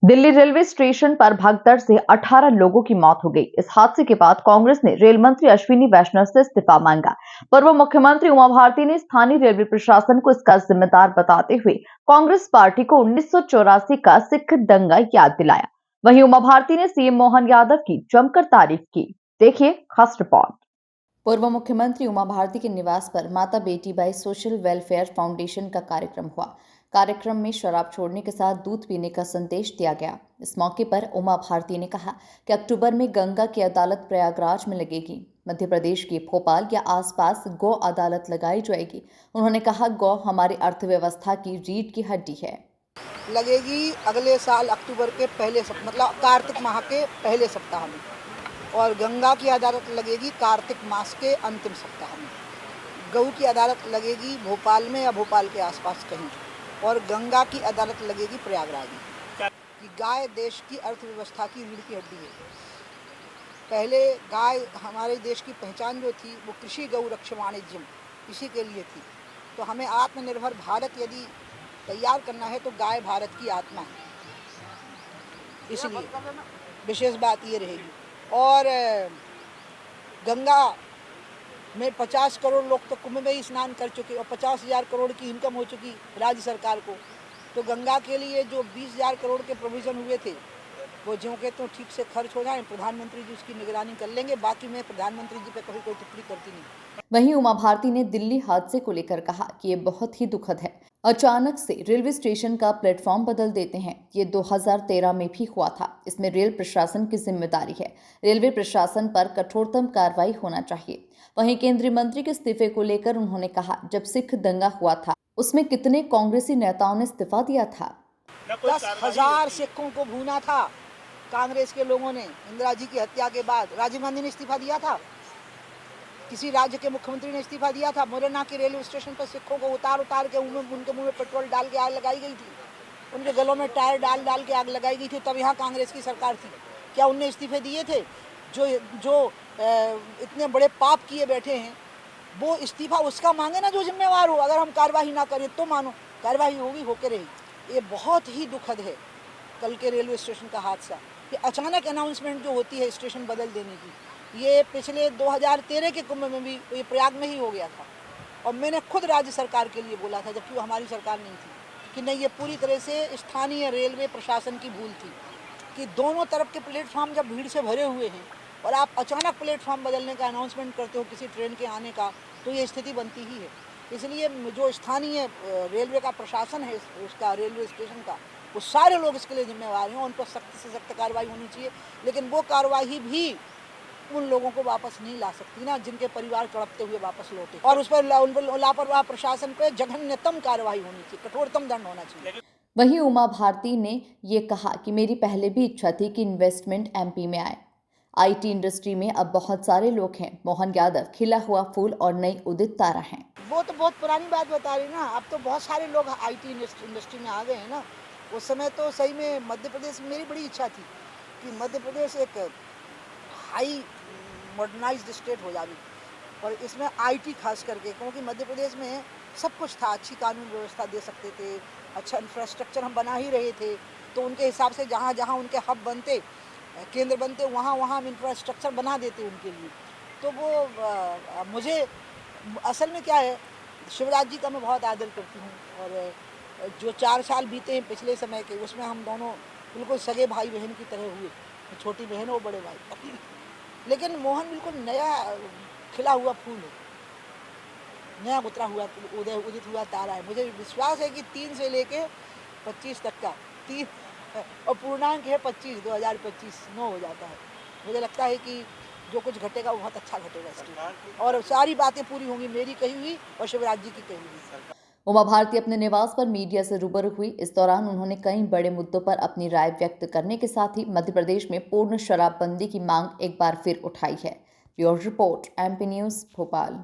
Delhi railway station पर भगदड़ से 18 लोगों की मौत हो गई। इस हादसे के बाद कांग्रेस ने रेल मंत्री अश्विनी वैष्णव से इस्तीफा मांगा। पूर्व मुख्यमंत्री उमा भारती ने स्थानीय रेलवे प्रशासन को इसका जिम्मेदार बताते हुए कांग्रेस पार्टी को 1984 का सिख दंगा याद दिलाया। वहीं उमा भारती ने सीएम मोहन यादव की जमकर तारीफ की। देखिए खास रिपोर्ट। पूर्व मुख्यमंत्री उमा भारती के निवास पर माता बेटी बाई सोशल वेलफेयर फाउंडेशन का कार्यक्रम हुआ। कार्यक्रम में शराब छोड़ने के साथ दूध पीने का संदेश दिया गया। इस मौके पर उमा भारती ने कहा कि अक्टूबर में गंगा की अदालत प्रयागराज में लगेगी। मध्य प्रदेश के भोपाल या आसपास गौ अदालत लगाई जाएगी। उन्होंने कहा, गौ हमारी अर्थव्यवस्था की रीढ़ की हड्डी है। लगेगी अगले साल अक्टूबर के पहले मतलब कार्तिक माह के पहले सप्ताह में, और गंगा की अदालत लगेगी कार्तिक मास के अंतिम सप्ताह में। गऊ की अदालत लगेगी भोपाल में या भोपाल के आसपास कहीं, और गंगा की अदालत लगेगी प्रयागराज में। कि गाय देश की अर्थव्यवस्था की रीढ़ की हड्डी है। पहले गाय हमारे देश की पहचान जो थी वो कृषि गौ रक्ष वाणिज्यम इसी के लिए थी। तो हमें आत्मनिर्भर भारत यदि तैयार करना है तो गाय भारत की आत्मा है, इसलिए विशेष बात ये रहेगी। और गंगा में 50 करोड़ लोग तो कुंभ में ही स्नान कर चुके और 50,000 करोड़ की इनकम हो चुकी राज्य सरकार को। तो गंगा के लिए जो 20,000 करोड़ के प्रोविज़न हुए थे वो जो कहते हैं ठीक से खर्च हो जाए, प्रधानमंत्री जी उसकी निगरानी कर लेंगे। बाकी मैं प्रधानमंत्री जी पे कभी कोई टिप्पणी करती नहीं। वहीं उमा भारती ने दिल्ली हादसे को लेकर कहा कि ये बहुत ही दुखद है। अचानक से रेलवे स्टेशन का प्लेटफॉर्म बदल देते हैं। ये 2013 में भी हुआ था। इसमें रेल प्रशासन की जिम्मेदारी है। रेलवे प्रशासन पर कठोरतम कार्रवाई होना चाहिए। वहीं केंद्रीय मंत्री के इस्तीफे को लेकर उन्होंने कहा, जब सिख दंगा हुआ था उसमें कितने कांग्रेसी नेताओं ने इस्तीफा दिया था। 10,000 सिखों को भूना था कांग्रेस के लोगों ने। इंदिरा जी की हत्या के बाद राजीव गांधी ने इस्तीफा दिया था, किसी राज्य के मुख्यमंत्री ने इस्तीफा दिया था। मुरैना के रेलवे स्टेशन पर सिखों को उतार के उनके मुंह में पेट्रोल डाल के आग लगाई गई थी, उनके गलों में टायर डाल के आग लगाई गई थी। तब यहाँ कांग्रेस की सरकार थी। क्या उनने इस्तीफे दिए थे? जो इतने बड़े पाप किए बैठे हैं वो इस्तीफा उसका मांगे ना जो जिम्मेवार हो। अगर हम कार्रवाई ना करें तो मानो कार्रवाई होगी, होकर रहेगी। ये बहुत ही दुखद है कल के रेलवे स्टेशन का हादसा। ये अचानक अनाउंसमेंट जो होती है स्टेशन बदल देने की, ये पिछले 2013 के कुंभ में भी ये प्रयाग में ही हो गया था। और मैंने खुद राज्य सरकार के लिए बोला था, जबकि वो हमारी सरकार नहीं थी, कि नहीं, ये पूरी तरह से स्थानीय रेलवे प्रशासन की भूल थी कि दोनों तरफ के प्लेटफॉर्म जब भीड़ से भरे हुए हैं और आप अचानक प्लेटफॉर्म बदलने का अनाउंसमेंट करते हो किसी ट्रेन के आने का, तो ये स्थिति बनती ही है। इसलिए जो स्थानीय रेलवे का प्रशासन है उसका, रेलवे स्टेशन का, वो सारे लोग इसके लिए जिम्मेवार हैं। उन पर सख्त से सख्त कार्रवाई होनी चाहिए। लेकिन वो कार्रवाई भी उन लोगों को वापस नहीं ला सकती ना जिनके परिवार तड़पते हुए वापस लौटे। और उस पर लापरवाह प्रशासन पे जघन्यतम कार्रवाई होनी चाहिए, कठोरतम दंड होना चाहिए। वहीं उमा भारती ने ये कहा कि मेरी पहले भी इच्छा थी कि इन्वेस्टमेंट एमपी में आए। आईटी इंडस्ट्री में अब बहुत सारे लोग हैं। मोहन यादव खिला हुआ फूल और नई उदित तारा हैं। वो तो बहुत पुरानी बात बता रही ना। अब तो बहुत सारे लोग आईटी इंडस्ट्री में आ गए हैं ना। उस समय तो सही में मध्य प्रदेश में मेरी बड़ी इच्छा थी कि मध्य प्रदेश एक हाई मॉडर्नाइज्ड स्टेट हो जाए, और इसमें आईटी खास करके, क्योंकि मध्य प्रदेश में सब कुछ था। अच्छी कानून व्यवस्था दे सकते थे, अच्छा इंफ्रास्ट्रक्चर हम बना ही रहे थे। तो उनके हिसाब से जहाँ जहाँ उनके हब बनते, केंद्र बनते, वहाँ वहाँ हम इंफ्रास्ट्रक्चर बना देते उनके लिए। तो वो मुझे असल में क्या है, शिवराज जी का मैं बहुत आदर करती हूँ। और जो 4 साल बीते हैं पिछले समय के, उसमें हम दोनों बिल्कुल सगे भाई बहन की तरह हुए। छोटी बहन और बड़े भाई। लेकिन मोहन बिल्कुल नया खिला हुआ फूल है, नया उतरा हुआ उदित हुआ तारा है। मुझे विश्वास है कि 3 से लेके 25 तक का 3 और पूर्णांक है 25, 2025 9 हो जाता है। मुझे लगता है कि जो कुछ घटेगा वो बहुत अच्छा घटेगा, और सारी बातें पूरी होंगी, मेरी कही हुई और शिवराज जी की कही हुई। उमा भारती अपने निवास पर मीडिया से रूबरू हुई। इस दौरान उन्होंने कई बड़े मुद्दों पर अपनी राय व्यक्त करने के साथ ही मध्य प्रदेश में पूर्ण शराबबंदी की मांग एक बार फिर उठाई है। Bureau report, MP news, Bhopal.